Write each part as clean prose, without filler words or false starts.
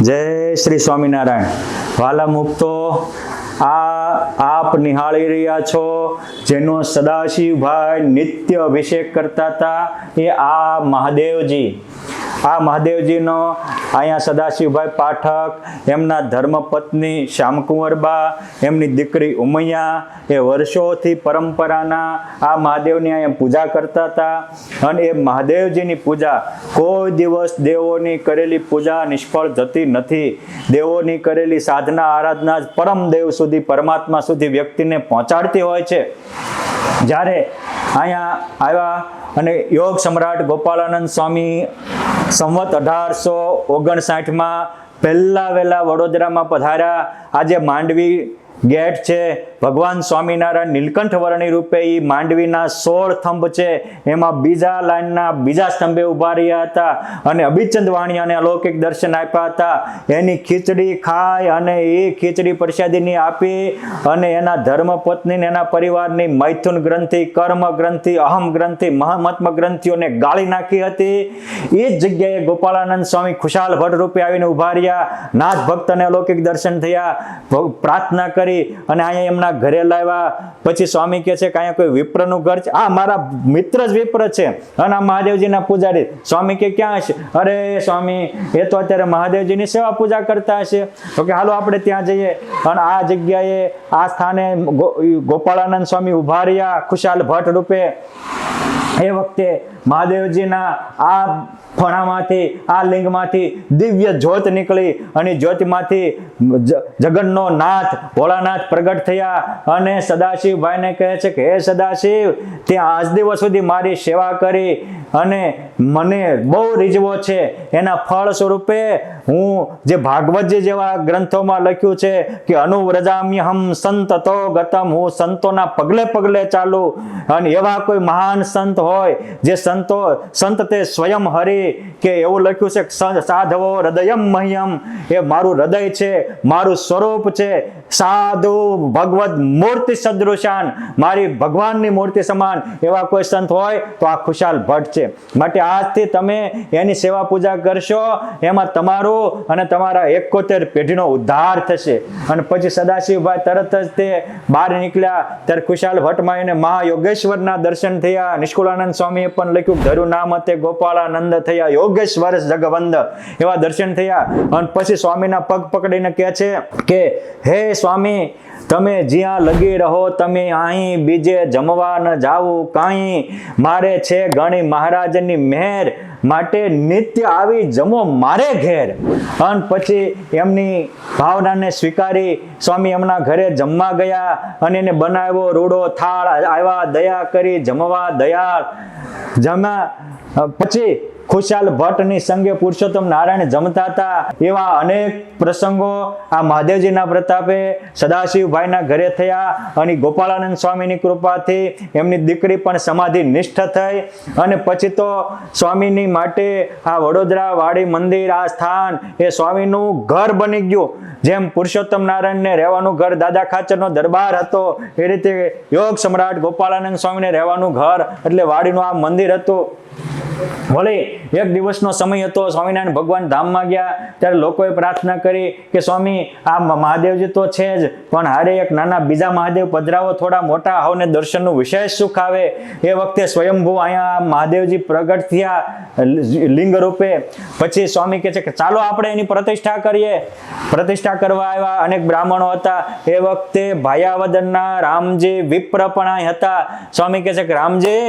જય શ્રી સ્વામિનારાયણ. વાલા મુક્તો, આપ નિહાળી રહ્યા છો જેનો સદાશિવભાઈ નિત્ય અભિષેક કરતા હતા એ આ મહાદેવજી. આ મહાદેવજીનો અહીંયા સદાશિવભાઈ પાઠક, એમના ધર્મપત્ની શ્યામકુંવરબા, એમની દીકરી ઉમૈયા, એ વર્ષોથી પરંપરાના આ મહાદેવની અહીંયા પૂજા કરતા હતા. અને એ મહાદેવજીની પૂજા કોઈ દિવસ દેવોની કરેલી પૂજા નિષ્ફળ જતી નથી. દેવોની કરેલી સાધના આરાધના જ પરમ દેવ સુધી, પરમાત્મા સુધી વ્યક્તિને પહોંચાડતી હોય છે. જ્યારે અહીંયા આવ્યા અને યોગ સમ્રાટ ગોપાળાનંદ સ્વામી સંવત 1859માં પહેલા વહેલા વડોદરામાં પધાર્યા. આજે માંડવી ગેટ છે, ભગવાન સ્વામિનારાયણ નીલકંઠ વર્ણી રૂપે એ માંડવીના 16 સ્તંભ છે, એમાં બીજા લાઈનના બીજા સ્તંભે ઉભા રહ્યા હતા અને અભિચંદ વાણિયાને અલૌકિક દર્શન આપ્યા હતા. એની ખીચડી ખાઈ અને એ ખીચડી પ્રસાદીની આપી અને એના ધર્મપત્નીને એના પરિવારની મૈથુન ગ્રંથિ, કર્મ ગ્રંથિ, અહમ ગ્રંથિ, મહાત્મ ગ્રંથિઓને ગાળી નાખી હતી. એ જ જગ્યાએ ગોપાળાનંદ સ્વામી ખુશાલ ભટ્ટ રૂપે આવીને ઉભા રહ્યા. નાથ ભક્તને અલૌકિક દર્શન થયા, પ્રાર્થના કરી અને અહીંયા એમના ઘરે લાવ્યા. પછી સ્વામી કહે છે કે અહીંયા કોઈ વિપ્રનું ઘર છે? આ મારા મિત્ર જ વિપ્ર છે અને આ મહાદેવજીના પૂજારી. સ્વામી કે ક્યાં હશે? અરે સ્વામી, એ તો અત્યારે મહાદેવજીની સેવા પૂજા કરતા હશે. તો કે હાલો આપણે ત્યાં જઈએ. અને આ જગ્યાએ આ સ્થાને ગોપાળાનંદ સ્વામી ઉભા રહ્યા ખુશાલ ભટ્ટ રૂપે. એ વખતે મહાદેવજીના આ ફણામાંથી, આ લિંગમાંથી દિવ્ય જ્યોત નીકળી અને જ્યોતિમાંથી જગન્નો નાથ ભોળાનાથ પ્રગટ થયા અને સદાશિવભાઈને કહે છે કે હે સદાશિવ, તે આજ દિવસ સુધી મારી સેવા કરી અને મને બહુ રીઝવો છે. એના ફળ સ્વરૂપે હું જે ભાગવતજી જેવા ગ્રંથોમાં લખ્યું છે કે અનુવ્રજામ્યહમ સંતતો ગતમ, હું સંતોના પગલે પગલે ચાલું. અને એવા કોઈ મહાન સંત હોય જે સંત તે સ્વયં હરિ, કે એવું લખ્યું છે સાધવો હૃદયમ મહ્યમ, એ મારું હૃદય છે, મારું સ્વરૂપ છે. સાધુ ભગવદ મૂર્તિ સદૃશાન, મારી ભગવાનની મૂર્તિ સમાન એવા કોઈ સંત હોય તો આ ખુશાલ ભટ્ટ છે. માટે આજથી તમે એની સેવા પૂજા કરશો, એમાં તમારું અને તમારા 71 પેઢીનો ઉદ્ધાર થશે. અને પછી સદાશિવભાઈ તરત જ તે બહાર નીકળ્યા ત્યારે ખુશાલ ભટ્ટમાં એને મહાયોગેશ્વરના દર્શન થયા. નિષ્કુળાનંદ સ્વામીએ પણ લખ્યું ધરુ નામ તે ગોપાળાનંદ થયા, યોગેશ્વર જગવંદ, એવા દર્શન થયા. અને પછી સ્વામીના પગ પકડીને કહે છે કે હે સ્વામી, તમે જ્યાં લગી રહો, તમે અહીં બીજે જમવા ન જાવું કાંઈ, મારે છે ઘણી મહારાજની મહેર, માટે નિત્ય આવી જમો મારે ઘેર. અને પછી એમની ભાવનાને સ્વીકારી સ્વામી એમના ઘરે જમવા ગયા અને એને બનાવ્યો રૂડો થાળ આવ્યા, દયા કરી જમવા દયાળ જમ્યા. પછી ખુશાલ ભટ્ટની સંગે પુરુષોત્તમ નારાયણ જમતા હતા. એવા અનેક પ્રસંગો આ મહાદેવજીના પ્રતાપે સદાશિવભાઈના ઘરે થયા અને ગોપાળાનંદ સ્વામીની કૃપાથી એમની દીકરી પણ સમાધિ નિષ્ઠ થઈ. અને પછી તો સ્વામીની માટે આ વડોદરા વાડી મંદિર, આ સ્થાન એ સ્વામીનું ઘર બની ગયું. જેમ પુરુષોત્તમ નારાયણને રહેવાનું ઘર દાદા ખાચરનો દરબાર હતો, એ રીતે યોગ સમ્રાટ ગોપાળાનંદ સ્વામીને રહેવાનું ઘર એટલે વાડીનું આ મંદિર હતું. વળી એક દિવસનો સમય હતો, સ્વામિનારાયણ ભગવાન ધામમાં ગયા ત્યારે લોકોએ પ્રાર્થના કરી કે સ્વામી, આ મહાદેવજી તો છે જ, પણ હારે એક નાના બીજા મહાદેવ પધરાવો, થોડા મોટા આવને દર્શનનું વિશેષ સુખ આવે. એ વખતે સ્વયંભૂ અહીંયા મહાદેવજી પ્રગટ થયા લિંગ રૂપે. પછી સ્વામી કહે છે કે ચાલો આપણે એની પ્રતિષ્ઠા કરીએ. પ્રતિષ્ઠા કરવા આવ્યા, અનેક બ્રાહ્મણો હતા. એ વખતે ભાયાવદનના રામજી વિપ્ર પણ હતા. સ્વામી કહે છે કે રામજી,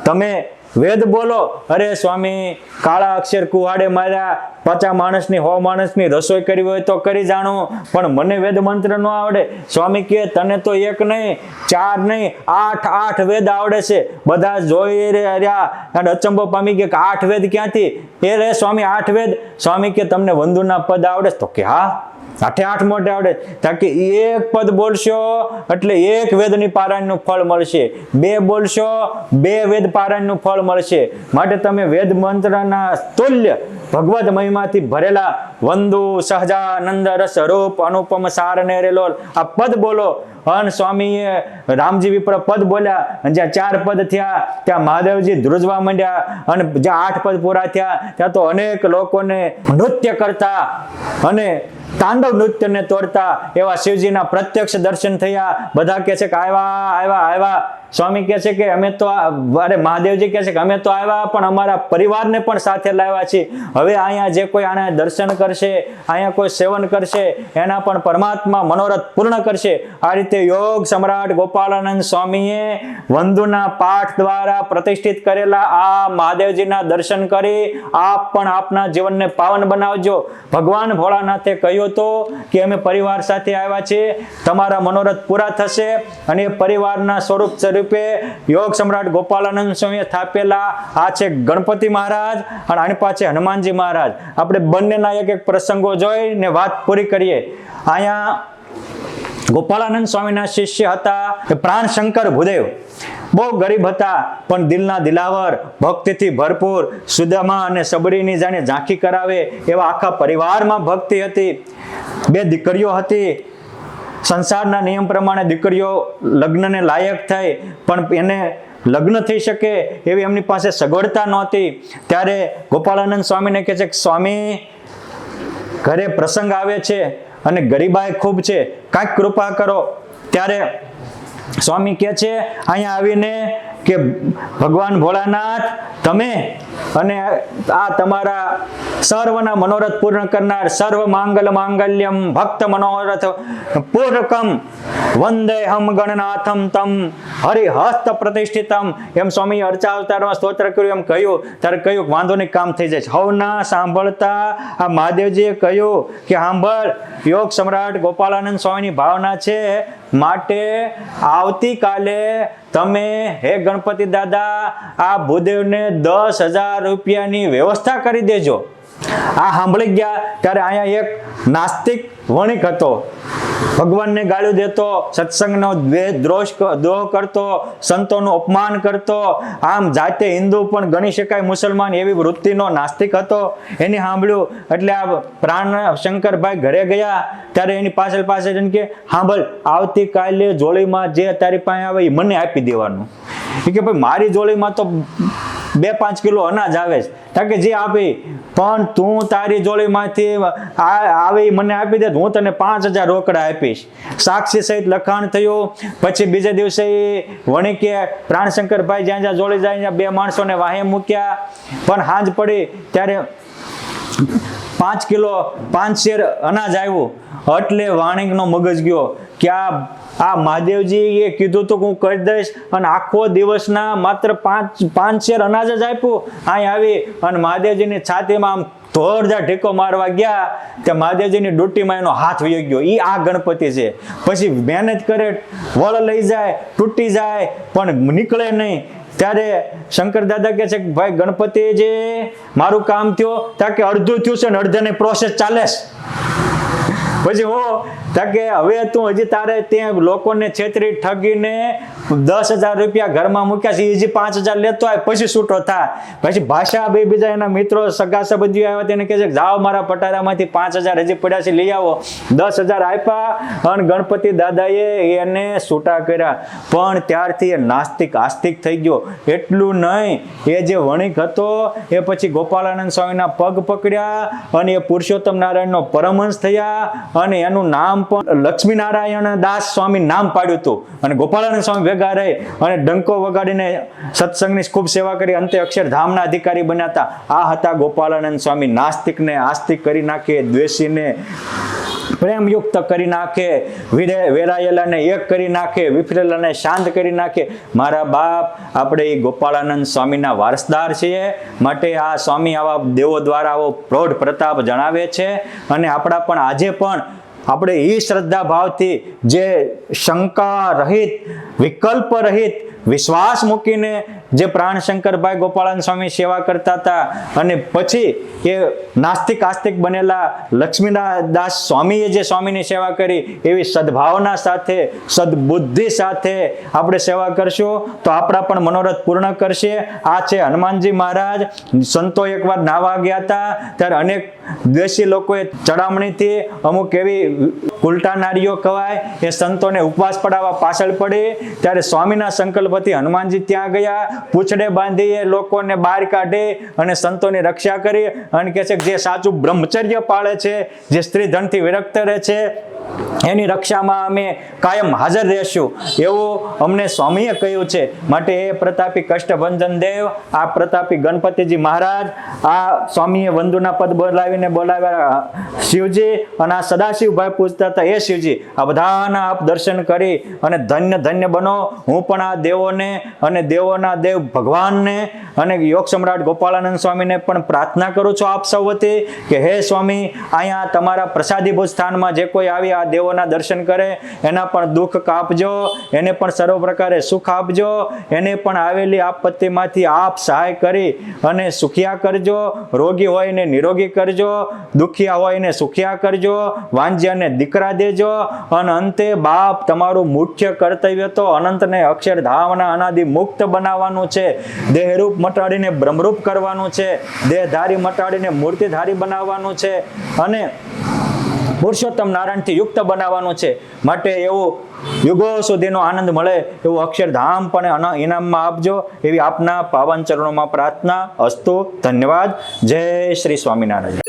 તમે વેદ બોલો. અરે સ્વામી, કાળા અક્ષર કુહાડે માર્યા, 50 માણસની 100 માણસની રસોઈ કરી હોય તો કરી જાણું, પણ મને વેદ મંત્ર ન આવડે. સ્વામી કહે તને તો 1 નહીં 4 નહીં 8 વેદ આવડે છે. બધા જોઈ રહ્યા અને અચંબો પામી ગયા કે 8 વેદ ક્યાંથી? એ રે સ્વામી 8 વેદ. સ્વામી કે તમને વંદુના પદ આવડે? તો કે હા. આઠે આઠ મોઢે આવડે, તાકે એક પદ બોલશો એટલે એક વેદની પારાયણનું ફળ મળશે, બે બોલશો બે વેદ પારાયણનું ફળ મળશે. માટે તમે વેદ મંત્રના તુલ્ય ભગવદ મહિમાથી ભરેલા વંદુ સહજાનંદ રસ રૂપ અનુપમ સાર ને રેલોલ આ પદ બોલો. અને સ્વામીએ રામજી વિપ્ર પદ બોલ્યા અને જ્યાં 4 પદ થયા ત્યાં મહાદેવજી ધ્રુજવા માંડ્યા, અને જ્યાં 8 પદ પૂરા થયા ત્યાં તો અનેક લોકોને નૃત્ય કરતા અને તાંડવ નૃત્યને તોડતા એવા શિવજીના પ્રત્યક્ષ દર્શન થયા. બધા કહે છે કે આવ્યા આવ્યા આવ્યા. સ્વામી કહે છે કે અમે તો અરે મહાદેવજી કહે છે કે અમે તો આવ્યા પણ અમારા પરિવારને પણ સાથે લાવ્યા છીએ. હવે અહીંયા જે કોઈ આના દર્શન કરશે, અહીંયા કોઈ સેવન કરશે એના પણ પરમાત્મા મનોરથ પૂર્ણ કરશે. આ રીતે યોગ સમ્રાટ ગોપાળાનંદ સ્વામીએ વંદુના પાઠ દ્વારા પ્રતિષ્ઠિત કરેલા આ મહાદેવજીના દર્શન કરી આપ પણ આપના જીવનને પાવન બનાવજો. ભગવાન ભોળાનાથે કહ્યું હતું કે અમે પરિવાર સાથે આવ્યા છીએ, તમારા મનોરથ પૂરા થશે. અને એ પરિવારના સ્વરૂપે યોગ સમ્રાટ ગોપાળાનંદ સ્વામીએ સ્થાપેલા આ છે ગણપતિ મહારાજ અને આની પાસે હનુમાનજી મહારાજ. આપણે બંનેના એક એક પ્રસંગો જોઈને વાત પૂરી કરીએ. અહીંયા ગોપાળાનંદ સ્વામીના શિષ્ય હતા એ પ્રાણશંકર ભૂદેવ. બહુ ગરીબ હતા પણ દિલના દિલાવર, ભક્તિથી ભરપૂર, સુદામા અને સબરીની જાણે ઝાંખી કરાવે એવા આખા પરિવારમાં ભક્તિ હતી. 2 દીકરીઓ હતી. સંસારના નિયમ પ્રમાણે દીકરીઓ લગ્નને લાયક થઈ પણ એને લગ્ન થઈ શકે એવી એમની પાસે સગવડતા નહોતી. ત્યારે ગોપાળાનંદ સ્વામીને કહે છે કે સ્વામી ઘરે પ્રસંગ આવે છે અને ગરીબાઈ ખૂબ છે, કાંઈક કૃપા કરો. ત્યારે સ્વામી કહે છે અહીંયા આવીને કે ભગવાન ભોળાનાથ તમે અને આ તમારા સર્વના મનોરથ પૂર્ણ કરનાર સર્વ માંગલ માંગલ્યમ ભક્ત મનોરથ પૂર્ણકમ વંદે હમ ગણનાથમ તમ હરિહસ્ત પ્રતિષ્ઠિતમ. એમ સ્વામી અર્ચા અવતારમાં સ્તોત્ર કર્યું, એમ કહ્યું. ત્યારે કહ્યું વાંધો નહીં, કામ થઈ જાય. હવના સાંભળતા આ મહાદેવજીએ કહ્યું કે સાંભળ, યોગ સમ્રાટ ગોપાળાનંદ સ્વામીની ભાવના છે, માટે આવતીકાલે તમે હે ગણપતિ દાદા આ ભૂદેવને 10,000 રૂપિયાની વ્યવસ્થા કરી દેજો. આ સાંભળી ગયા ત્યારે અહીંયા એક નાસ્તિક વણિક હતો, ભગવાનને ગાળ્યું દેતો, સત્સંગનો દ્રોહ કરતો, સંતોનું અપમાન કરતો, આમ જાતે હિન્દુ પણ ગણી શકાય મુસલમાન એવી વૃત્તિનો નાસ્તિક હતો. એને સાંભળ્યું એટલે આ પ્રાણ શંકરભાઈ ઘરે ગયા ત્યારે એની પાછળ એમ કે સાંભળ, આવતીકાલે જોડીમાં જે તારી પાસે આવે એ મને આપી દેવાનું. એ કે ભાઈ મારી જોડીમાં તો 2-5 કિલો અનાજ આવે છે, કે જે આપી પણ તું તારી જોડીમાંથી આવે મને આપી દે, હું તને 5,000 રોકડા આપીશ. સાક્ષી સહિત લખાણ થયું. પછી બીજે દિવસે વણિકે પ્રાણશંકરભાઈ જ્યાં જ્યાં જોડી જાય ત્યાં 2 માણસોને વાહે મૂક્યા. પણ સાંજ પડી ત્યારે 5 કિલો 5 શેર અનાજ આવ્યું. એટલે વાણિકનો મગજ ગયો કે આ મહાદેવજીએ કીધું તો હું કરી દઈશ અને આખો દિવસના માત્ર 5 શેર અનાજ જ આપ્યું. અહીં આવી અને મહાદેવજીની છાતીમાં આમ જોરદાર ઢીકો મારવા ગયા ત્યાં મહાદેવજીની ડૂટીમાં એનો હાથ વહી ગયો. આ ગણપતિ છે. પછી મહેનત કરે, વળ લઈ જાય, તૂટી જાય પણ નીકળે નહીં. ત્યારે શંકર દાદા કહે છે કે ભાઈ ગણપતિ જે મારું કામ થયો ત્યાં કે અડધું થયું છે ને અડધાની પ્રોસેસ ચાલે છે. પછી કે હવે તું હજી તારે ત્યાં લોકોને છેતરી ઠગીને 10,000 રૂપિયા ઘરમાં મૂક્યા છે, હજી 5,000 લેતો આવે પછી છૂટો થાય. પછી ભાષા બીજા એના મિત્રો સગા સંબંધીઓ આવ્યા તેને કહે છે કે જાઓ મારા પટારામાંથી 5,000 હજી પડ્યા છે લઈ આવો. 10,000 આપ્યા અને ગણપતિ દાદાએ એને છૂટા કર્યા. પણ ત્યારથી એ નાસ્તિક આસ્તિક થઈ ગયો. એટલું નહીં, એ જે વણિક હતો એ પછી ગોપાળાનંદ સ્વામીના પગ પકડ્યા અને એ પુરુષોત્તમ નારાયણનો પરમહંસ થયા અને એનું નામ પણ લક્ષ્મીનારાયણ દાસ સ્વામી નામ પાડ્યું હતું. અને ગોપાળાનંદ સ્વામી ભેગા રહી અને ડંકો વગાડીને સત્સંગની ખૂબ સેવા કરી, અંતે અક્ષરધામના અધિકારી બન્યા હતા. આ હતા ગોપાળાનંદ સ્વામી. નાસ્તિકને આસ્તિક કરી નાખે, દ્વેષીને પ્રેમયુક્ત કરી નાખે, વેરાયેલાને એક કરી નાખે, વિફરેલાને શાંત કરી નાખે. મારા બાપ, આપણે એ ગોપાળાનંદ સ્વામીના વારસદાર છીએ. માટે આ સ્વામી આવા દેવો દ્વારા આવો પ્રૌઢ પ્રતાપ જણાવે છે. અને આપણા પણ આજે પણ આપણે એ શ્રદ્ધા ભાવથી જે શંકા રહિત, વિકલ્પ રહિત વિશ્વાસ મૂકીને જે પ્રાણશંકરભાઈ ગોપાળન સ્વામી સેવા કરતા હતા અને પછી એ નાસ્તિક આસ્તિક બનેલા લક્ષ્મીદાસ સ્વામીએ જે સ્વામીની સેવા કરી એવી સદભાવના સાથે સદબુદ્ધિ સાથે આપણે સેવા કરશું તો આપણા પણ મનોરથ પૂર્ણ કરશે. આ છે હનુમાનજી મહારાજ. સંતો એકવાર નાવા ગયા હતા ત્યારે અનેક દેશી લોકોએ ચડામણીથી અમુક એવી ઉલટા નારીઓ કહેવાય એ સંતોને ઉપવાસ પડાવવા પાછળ પડી ત્યારે સ્વામીના સંકલ્પથી હનુમાનજી ત્યાં ગયા, પૂંછડે બાંધી એ લોકોને બહાર કાઢી અને સંતોની રક્ષા કરી અને કહે છે કે જે સાચું બ્રહ્મચર્ય પાળે છે, જે સ્ત્રી ધનથી વિરક્ત રહે છે એની રક્ષામાં અમે કાયમ હાજર રહેશું એવું અમને સ્વામીએ કહ્યું છે. માટે એ પ્રતાપી કષ્ટભંજન દેવ, આ પ્રતાપી ગણપતિજી મહારાજ, આ સ્વામીએ વંદુના પદ બોલાવ્યા શિવજી અને આ સદાશિવભાઈ પૂછતા હતા એ શિવજી, આ બધાના આપ દર્શન કરી અને ધન્ય ધન્ય બનો. હું પણ આ દેવોને અને દેવોના દેવ ભગવાનને અને યોગ સમ્રાટ ગોપાળાનંદ સ્વામીને પણ પ્રાર્થના કરું છું આપ સૌ વતી કે હે સ્વામી, અહીંયા તમારા પ્રસાદીભૂત સ્થાનમાં જે કોઈ આવી આ દેવોના દર્શન કરે એના પણ દુઃખ કાપજો, એને પણ સર્વ પ્રકારે સુખ આપજો, એને પણ આવેલી આપત્તિમાંથી આપ સહાય કરી અને સુખિયા કરજો. રોગી હોય ને નિરોગી કરજો, દુખિયા હોય ને સુખિયા કરજો, વાંજ્યાને દીકરા દેજો. અને અંતે બાપ તમારું મુખ્ય કર્તવ્ય તો અનંતને અક્ષરધામના અનાદિ મુક્ત બનાવવાનું છે. દેહરૂપ મટાડીને બ્રહ્મરૂપ કરવાનું છે, દેહધારી મટાડીને મૂર્તિધારી બનાવવાનું છે અને પુરુષોત્તમ નારાયણથી યુક્ત બનાવવાનું છે. માટે એવું યુગો સુધીનો આનંદ મળે એવું અક્ષરધામ પણ ઇનામમાં આપજો એવી આપના પાવન ચરણોમાં પ્રાર્થના. અસ્તુ. ધન્યવાદ. જય શ્રી સ્વામિનારાયણ.